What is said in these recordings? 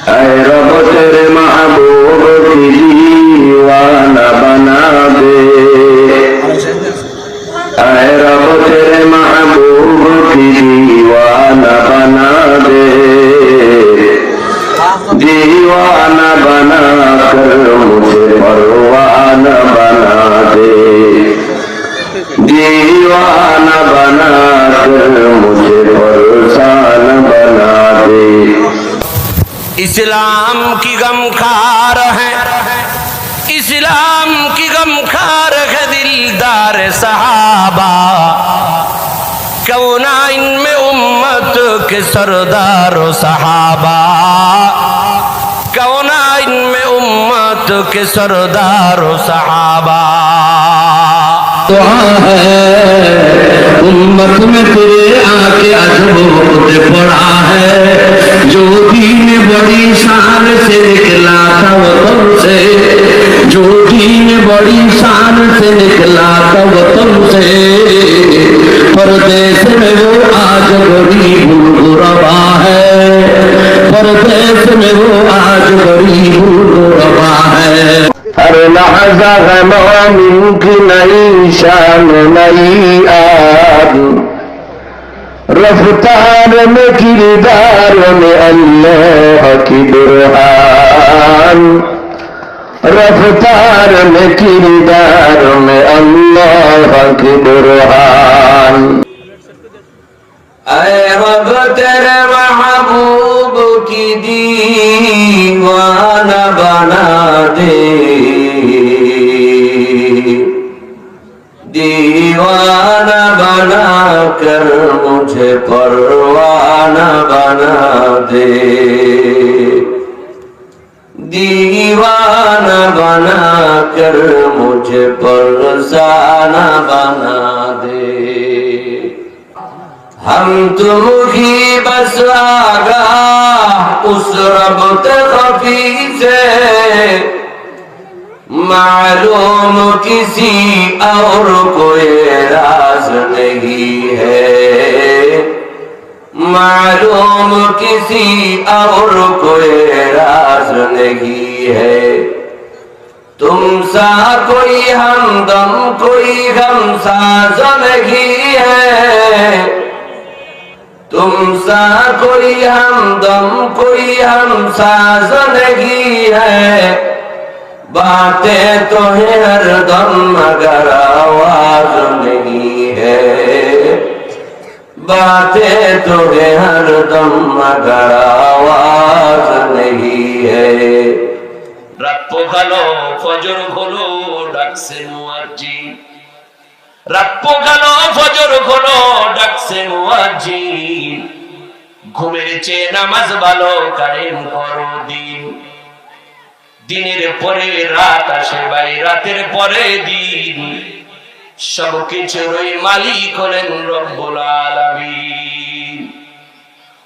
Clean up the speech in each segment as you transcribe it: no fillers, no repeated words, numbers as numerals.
ऐ रब तेरे महबूब की दीवाना बना दे, ऐ रब तेरे महबूब की दीवाना बना दे, दीवाना बना कर मुझे परवाना बना दे, दीवाना बना कर मुझे परेशान बना दे। इस्लाम की गमखार है, इस्लाम की गमखार है दिलदार सहाबा, कौनाइन में उम्मत के सरदार सहाबा, कौनाइन में उम्मत के सरदार सहाबा। दुआ है उम्मत में तेरे आके अजब पड़ा है, जो दीन बड़ी शान से निकला था वतन से, जो दीन बड़ी शान से निकला था वतन से, परदेश में वो आज गरीब गुरबा है, परदेश में वो आज गरीब गुरबा है। हर लहज़ा है मोमिन की नई शान नई आग, रफ्तार में किरदार में अल्लाह की बुरहान, रफ्तार में किरदार में अल्लाह की बुरहान। ऐ रब तेरे महबूब की दीवाना बना दे, दीवाना बना कर मुझे परवाना बना दे, दीवाना बना कर मुझे परवाना बना दे। हम तुम ही बस आगाह उस रब खफी से, मालूम किसी और कोई राज नहीं है, मालूम किसी और कोई राज नहीं है। तुम सा कोई हमदम कोई गमसाज नहीं है, तुम सा कोई हमदम कोई हमसाज नहीं है। बातें तो है हरदम मगर आवाज नहीं है, बातें तो है हरदम मगर आवाज नहीं है। রাত পোকালো ফজর হলো ডাকছে মুয়াজ্জিন, রাত পোকালো ফজর হলো ডাকছে মুয়াজ্জিন, ঘুমের চেয়ে নামাজ ভালো কায়েম করো দিন। দিনের পরে রাত আসে ভাই, রাতের পরে দিন, সবকিছুরই মালিক হলেন রব্বুল আলামিন।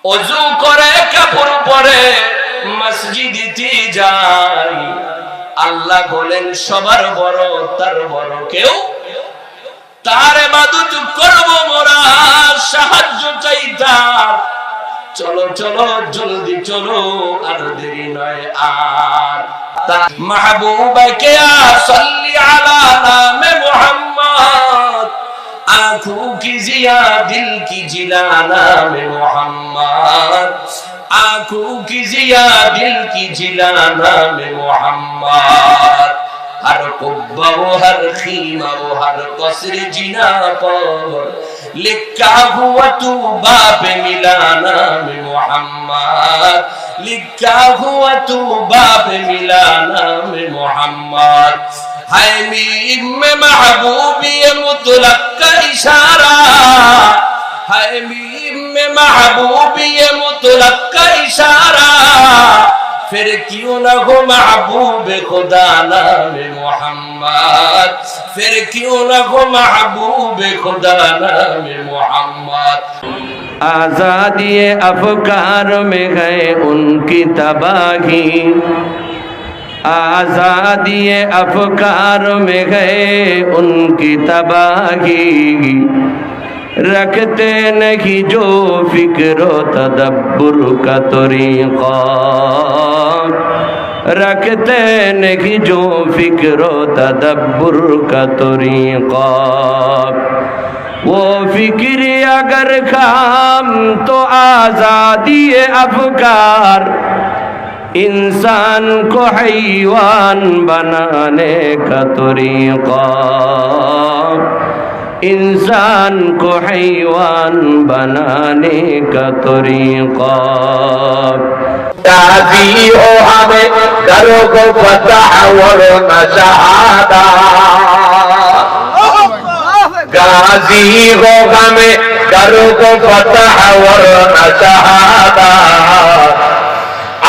ওযু করে কাপড় পরে মসজিদে যাই, আল্লাহ বলেন সবার বড় তার বড় কেউ, তার ইবাদত করব মোরা সাহায্য চাইতাম। চলো চলো জলদি চলো আর দেরি নয় আর। महबूबा क्या सल्ली अला नामे मोहम्मद, आंखों की जिया दिल की जिला नामे मोहम्मद, आंखों की जिया दिल की जिला नामे मोहम्मद। हर कुब्बा वो हर खीमा वो हर कसर जिना पर लिखा हुआ तू बाप मिला नामे मोहम्मद, लिखा हुआ तू बाप मिला नामे मोहम्मद। है मीम में महबूबी मुतलक का इशारा, है मीम में महबूबी मुतलक का इशारा, फिर क्यों न हो महबूब खुदा नामे मोहम्मद, फिर क्यों न हो महबूब खुदा नामे मोहम्मद। आजादी अफकार में है उनकी तबाही, आजादी अफकार में है उनकी तबाही, रखते नहीं जो फिक्र तदब्बुर का तरीका, रखते नहीं जो फिक्र तदब्बुर का तरीका। वो फिक्र अगर काम तो आजादी अफकार, इंसान को हैवान बनाने का तरीका, इंसान को हैवान बनाने का तरीका। गाजी हो हमें करो को फतह और न शहादा, गाजी हो हमें करो को फतह और न शहादा।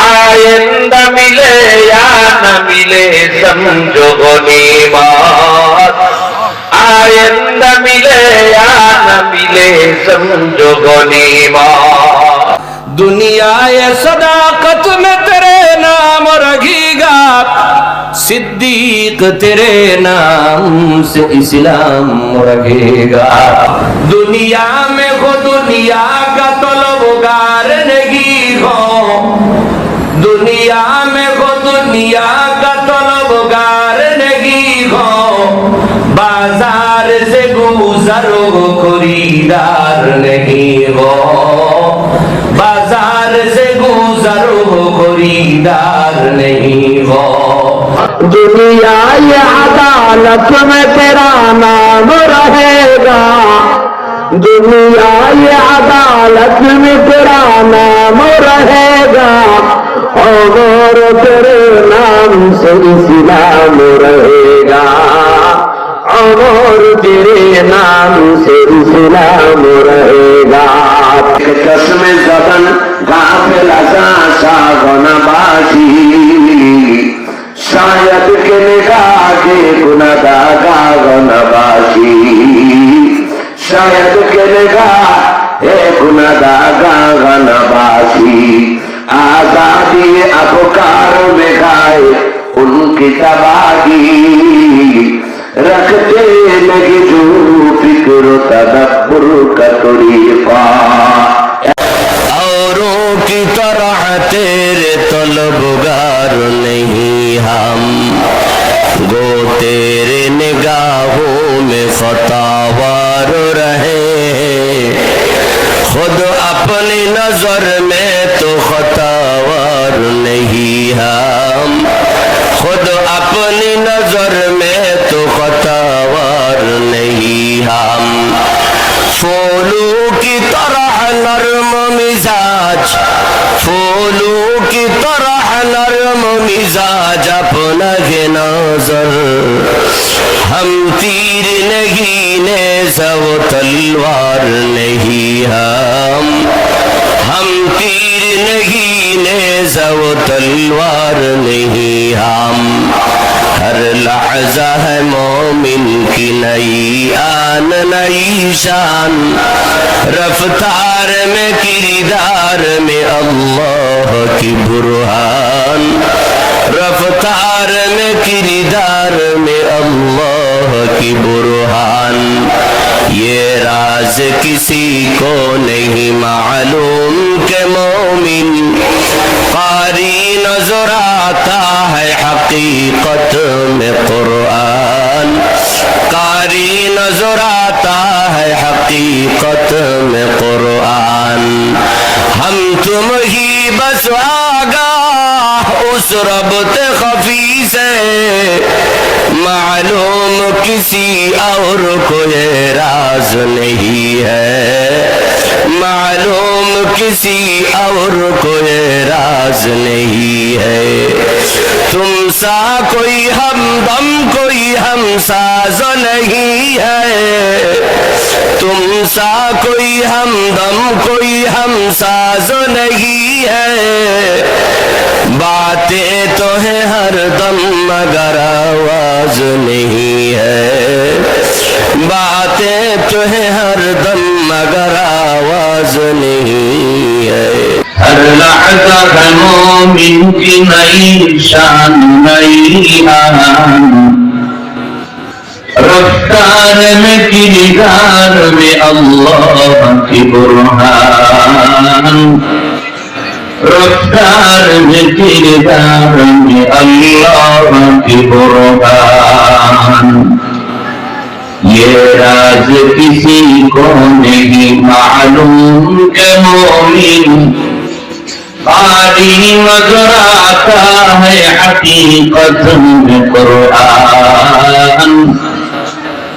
आइंदा मिले या न मिले समझो गनीमत, आइंदा मिले या न मिले समझो गनीमत। दुनिया ये सदाकत में तेरे नाम रखेगा, सिद्दीक तेरे नाम से इस्लाम रखेगा। दुनिया में को दुनिया का तलबगार नहीं हो, दुनिया में को दुनिया का तलबगार नहीं हो। बाजार से गुजरो खरीदार नहीं हो, बाजार से गुजरो खरीदार नहीं हो। दुनिया ये अदालत में तेरा नाम रहेगा, दुनिया ये अदालत में तेरा नाम रहेगा। और तेरे नाम से इस्लाम रहेगा, और तेरे नाम से इस्लाम रहेगा। कसम जबन गाफिल अज़ा शागनबाशी, शायद के निगाह के गुनाहगारनबाशी, शायद के निगाह है गुनाहगारनबाशी। आजादी अफकार में गाए उनकी तबाही, रखते लगे जो फिक्र तदब्बुर का तरीका। औरों की तरह तेरे तलबगार नहीं हम, गो तेरे निगाहों में खतावार रहे। खुद अपनी नजर में तो खतावार नहीं हम, खुद अपनी नजर में तो खतावार नहीं हम। फूलों की तरह नरम मिजाज, फूलों की तरह नरम मिजाज अपना के नजर। हम तीर नहीं नेज़ा वो तलवार नहीं हम तीर नहीं नेज़ा वो तलवार नहीं हम। हर लहज़ा है मोमिन की नई आन नई शान, रफ्तार में किरदार में अल्लाह की बुरहान, रफ्तार में किरदार में अल्लाह की बुरहान। ये राज किसी को नहीं मालूम के मोमिन, कारी नजर आता है हकीकत में कुरान, कारी नजर आता है हकीकत में कुरान। हम तुम ही बस आगाह उस रब्ते खफी से, मालूम किसी और को ये राज नहीं है, मालूम किसी और को ये राज नहीं है। तुम सा कोई हमदम कोई हमसाज नहीं है, तुम सा कोई हमदम कोई हमसाज नहीं है। बातें तो है हर दम मगर आवाज नहीं है, बातें तो है हर दम मगर आवाज नहीं है। हर लहज़ा है मोमिन की नई शान नई आन, रफ्तार में किरदार में अल्लाह की बुरहान, रफ्तार में किरदार में अल्लाह की बुरहान। ये राज किसी को नहीं मालूम के मोमिन कारी नजर आता है हकीकत में कुरान,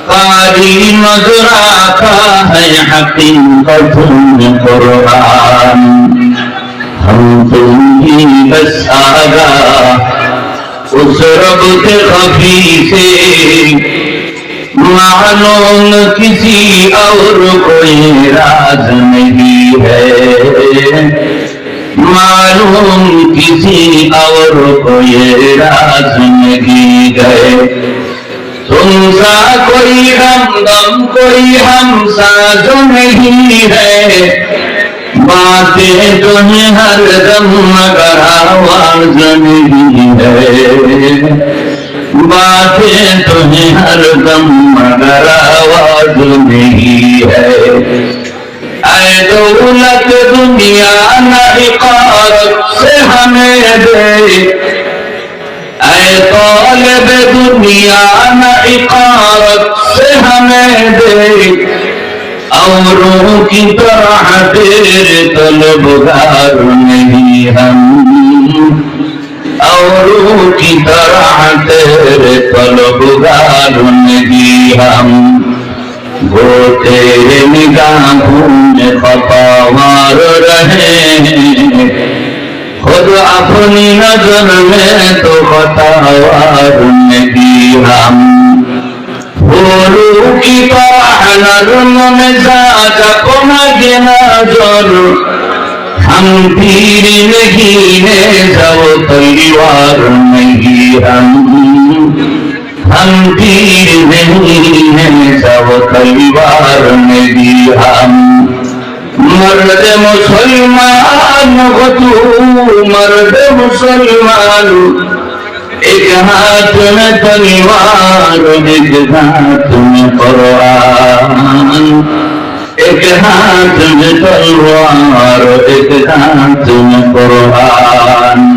कारी नजर आता है हकीकत में कुरान। हम तुम ही बस आगा उस रब के खफी से, मालूम किसी और कोई राज नहीं है, मालूम किसी और को ये राज नहीं है। तुमसा कोई हमदम कोई हमसा जो नहीं है, बातें तुम्हें हर दम मगर आवाज नहीं है, बातें तुम्हें हर दम मगर आवाज नहीं है। ऐ दौलत दुनिया न इकारत से हमें दे, ऐ तौलब दुनिया न इकारत से हमें दे, औरों की तरह तेरे तलबगार नहीं हम, औरों की तरह तेरे तलबगार नहीं हम। वो तेरे निगाहों में खपावार रहे, खुद अपनी नजर में तो खतावार नहीं हम। फूलों की तरह नरम मिजाज अपना नजर, हम तीर नहीं है जब तलवार नहीं हम तीर नहीं है जब तलवार नहीं हम। मर्द मुसलमान हो तू मर्द मुसलमान, एक हाथ में तलवार एक हाथ में कुरान, एक हाथ में तलवार एक हाथ में कुरान।